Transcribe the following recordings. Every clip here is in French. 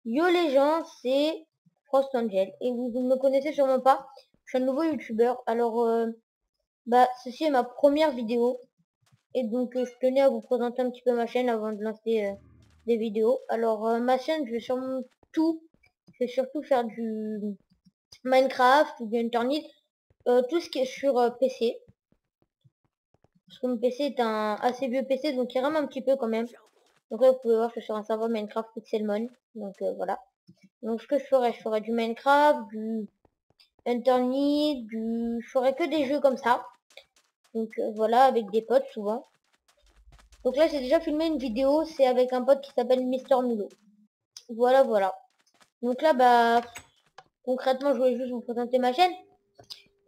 Yo les gens, c'est Frost Angel et vous ne me connaissez sûrement pas. Je suis un nouveau youtubeur. Alors, ceci est ma première vidéo et donc je tenais à vous présenter un petit peu ma chaîne avant de lancer des vidéos. Alors, ma chaîne, je vais sûrement tout. Je vais surtout faire du Minecraft ou du Internet, tout ce qui est sur PC. Parce que mon PC est un assez vieux PC, donc il rame un petit peu quand même. Donc là, vous pouvez voir que je suis sur un serveur Minecraft Pixelmon. Donc voilà. Donc ce que je ferais du Minecraft, du Internet, je ferais que des jeux comme ça. Donc voilà, avec des potes souvent. Donc là, j'ai déjà filmé une vidéo, c'est avec un pote qui s'appelle Mister Mulot. Voilà, voilà. Donc là, concrètement, je voulais juste vous présenter ma chaîne.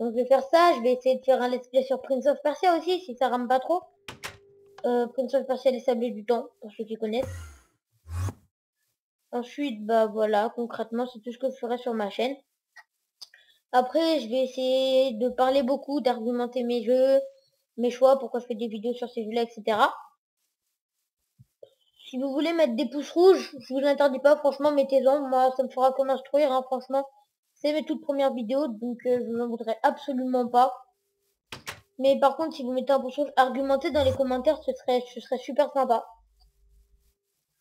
Donc je vais faire ça, je vais essayer de faire un let's play sur Prince of Persia aussi, si ça rame pas trop. Prince of Persia, les sablés du temps, pour ceux qui connaissent. Ensuite, voilà, concrètement, c'est tout ce que je ferai sur ma chaîne. Après, je vais essayer de parler beaucoup, d'argumenter mes jeux, mes choix, pourquoi je fais des vidéos sur ces jeux-là, etc. Si vous voulez mettre des pouces rouges, je vous interdis pas, franchement, mettez-en. Moi, ça me fera comme instruire, hein, franchement. C'est mes toutes premières vidéos, donc je n'en voudrais absolument pas. Mais par contre, si vous mettez un pouce rouge, argumentez dans les commentaires, ce serait super sympa.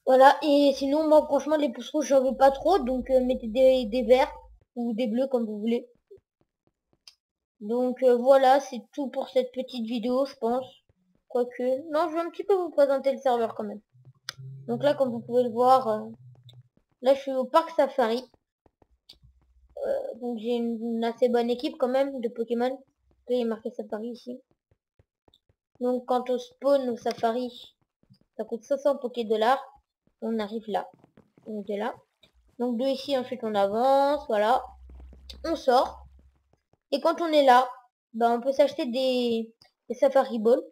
Voilà, et sinon, moi, franchement, les pouces rouges, j'en veux pas trop, donc mettez des verts ou des bleus, comme vous voulez. Donc voilà, c'est tout pour cette petite vidéo, je pense. Quoique, non, je vais un petit peu vous présenter le serveur quand même. Donc là, comme vous pouvez le voir, là, je suis au parc Safari. Donc j'ai une assez bonne équipe quand même de Pokémon. Là, il est marqué Safari ici. Donc quand on spawn au Safari, ça coûte 500 Poké-Dollars. On arrive là. On est là. Donc de ici, ensuite on avance, voilà. On sort. Et quand on est là, on peut s'acheter des Safari Balls.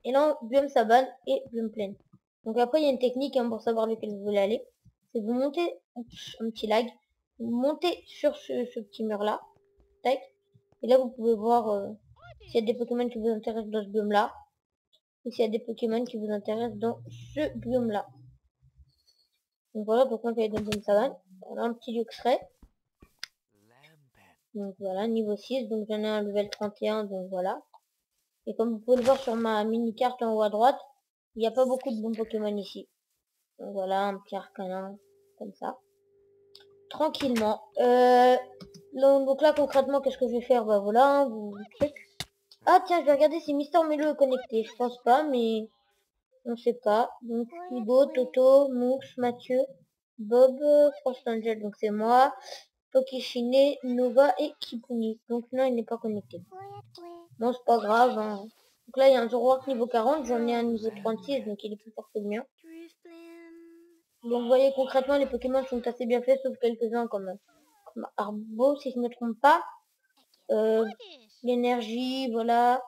Et là, biome savane et biome plaine. Donc après, il y a une technique pour savoir lequel vous voulez aller. C'est vous montez, un petit lag, vous montez sur ce petit mur-là. Tac. Et là, vous pouvez voir s'il y a des Pokémon qui vous intéressent dans ce biome-là. Et s'il y a des Pokémon qui vous intéressent dans ce biome-là. Donc voilà, pourquoi je vais dans le biome savane. Voilà un petit extrait. Donc voilà, niveau 6. Donc j'en ai un level 31, donc voilà. Et comme vous pouvez le voir sur ma mini-carte en haut à droite, il n'y a pas beaucoup de bons Pokémon ici. Donc voilà, un petit arcanin, comme ça. Tranquillement. Donc là, concrètement, qu'est-ce que je vais faire? Voilà, truc. Ah tiens, je vais regarder si Mister Melo est connecté. Je pense pas, mais on sait pas. Donc Hugo, Toto, Moux, Mathieu, Bob, Frost Angel, donc c'est moi. Pokishine, Nova et Kipuni. Donc non, il n'est pas connecté. Bon, c'est pas grave, hein. Donc là, il y a un Zoroark niveau 40, j'en ai un niveau 36, donc il est plus fort que le mien. Donc vous voyez, concrètement, les Pokémon sont assez bien faits, sauf quelques-uns comme Arbo, si je ne me trompe pas. L'énergie, voilà,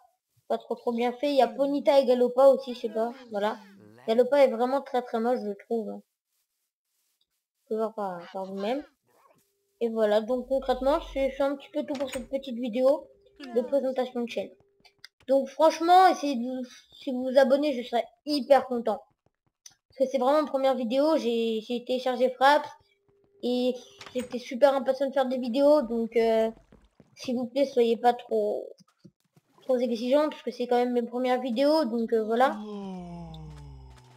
pas trop bien fait. Il y a Ponyta et Galopa aussi, je sais pas, voilà. Galopa est vraiment très moche, je trouve. Vous pouvez voir par vous-même. Et voilà, donc concrètement, c'est un petit peu tout pour cette petite vidéo de présentation de chaîne. Donc franchement, si vous vous abonnez, je serais hyper content. Parce que c'est vraiment ma première vidéo, j'ai téléchargé Fraps et j'étais super impatient de faire des vidéos, donc s'il vous plaît, soyez pas trop exigeants, parce que c'est quand même mes premières vidéos, donc voilà.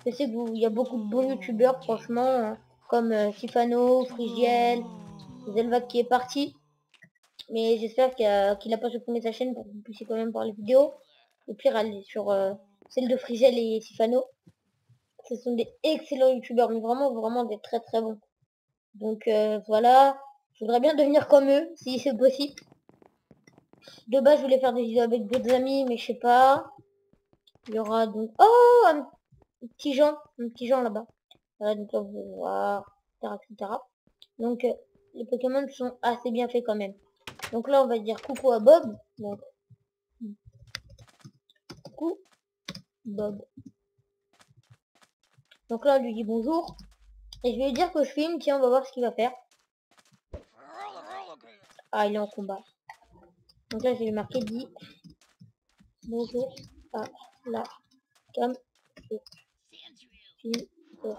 Je sais qu'il y a beaucoup de bons youtubeurs, franchement, hein, comme Sifano, Frigiel, Zelvac qui est parti. Mais j'espère qu'il a pas supprimé sa chaîne pour que vous puissiez quand même voir les vidéos. Au pire, allez sur celle de Frigiel et Sifano. Ce sont des excellents youtubeurs, mais vraiment des très bons. Donc voilà, je voudrais bien devenir comme eux, si c'est possible. De base, je voulais faire des vidéos avec d'autres amis, mais je sais pas. Il y aura donc... Oh, un petit Jean là-bas. Voilà, donc là, vous pouvez voir, etc. Donc, les Pokémon sont assez bien faits quand même. Donc là, on va dire coucou à Bob. Donc, coucou, Bob. Donc là, on lui dit bonjour. Et je vais lui dire que je filme. Tiens, on va voir ce qu'il va faire. Ah, il est en combat. Donc là, je vais lui marquer dit bonjour à la cam de film sur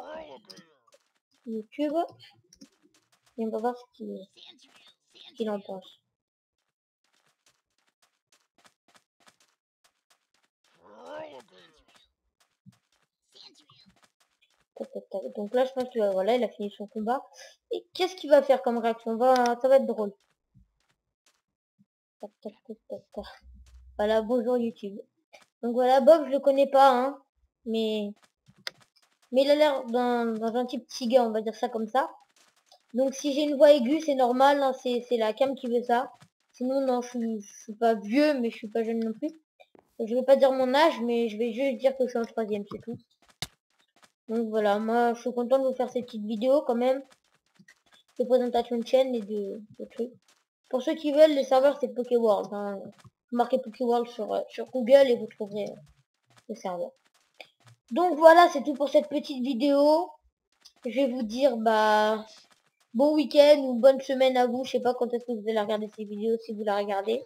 YouTube. Et on va voir ce qu'il en pense. Donc là, je pense que voilà, il a fini son combat. Et qu'est-ce qu'il va faire comme réaction? Ça va être drôle. Tac, tac, tac, tac, tac. Voilà, bonjour YouTube. Donc voilà, Bob, je le connais pas, hein. Mais il a l'air d'un type petit gars, on va dire ça comme ça. Donc si j'ai une voix aiguë, c'est normal, hein, c'est la cam qui veut ça. Sinon, non, je suis pas vieux, mais je suis pas jeune non plus. Je vais pas dire mon âge, mais je vais juste dire que je suis en troisième, c'est tout. Donc voilà, moi je suis content de vous faire cette petite vidéo quand même, de présentation de chaîne et de trucs. Pour ceux qui veulent, les serveurs c'est Pokéworld. Hein. Vous marquez Pokéworld sur Google et vous trouverez le serveur. Donc voilà, c'est tout pour cette petite vidéo. Je vais vous dire bah bon week-end ou bonne semaine à vous. Je sais pas quand est-ce que vous allez regarder ces vidéos si vous la regardez.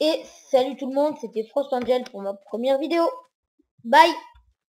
Et salut tout le monde, c'était Frost Angel pour ma première vidéo. Bye!